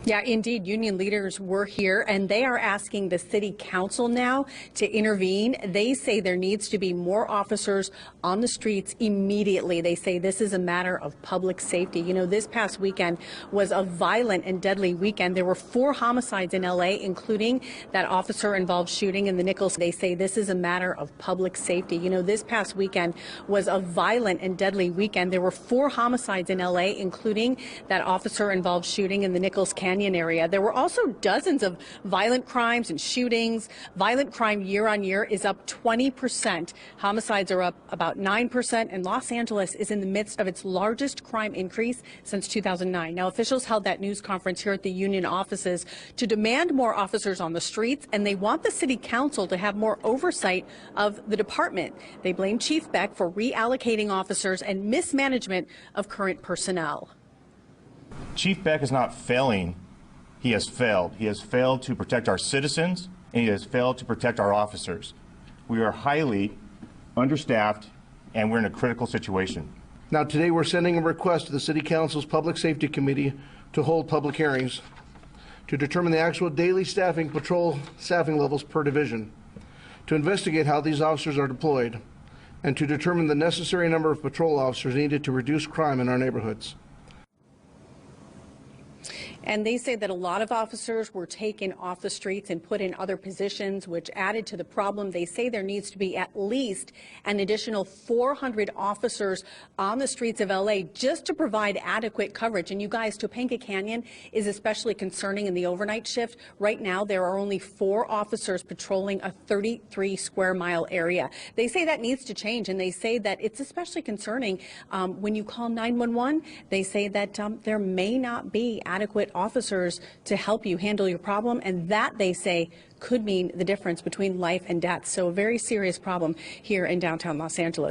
Yeah, indeed. Union leaders were here, and they are asking the city council now to intervene. They say there needs to be more officers on the streets immediately. They say this is a matter of public safety. You know, this past weekend was a violent and deadly weekend. There were 4 homicides in L.A., including that officer-involved shooting in the Nichols. They say this is a matter of public safety. You know, this past weekend was a violent and deadly weekend. There were 4 homicides in L.A., including that officer-involved shooting in the Nichols Canyon area. There were also dozens of violent crimes and shootings. Violent crime year on year is up 20%. Homicides are up about 9%, and Los Angeles is in the midst of its largest crime increase since 2009. Now, officials held that news conference here at the union offices to demand more officers on the streets, and they want the city council to have more oversight of the department. They blame Chief Beck for reallocating officers and mismanagement of current personnel. Chief Beck is not failing. He has failed. He has failed to protect our citizens, and he has failed to protect our officers. We are highly understaffed, and we're in a critical situation. Now, today we're sending a request to the City Council's Public Safety Committee to hold public hearings to determine the actual daily patrol staffing levels per division, to investigate how these officers are deployed, and to determine the necessary number of patrol officers needed to reduce crime in our neighborhoods. And they say that a lot of officers were taken off the streets and put in other positions, which added to the problem. They say there needs to be at least an additional 400 officers on the streets of L.A. just to provide adequate coverage. And you guys, Topanga Canyon is especially concerning in the overnight shift. Right now, there are only 4 officers patrolling a 33-square-mile area. They say that needs to change, and they say that it's especially concerning when you call 911. They say that there may not be adequate officers to help you handle your problem, and that, they say, could mean the difference between life and death. So a very serious problem here in downtown Los Angeles.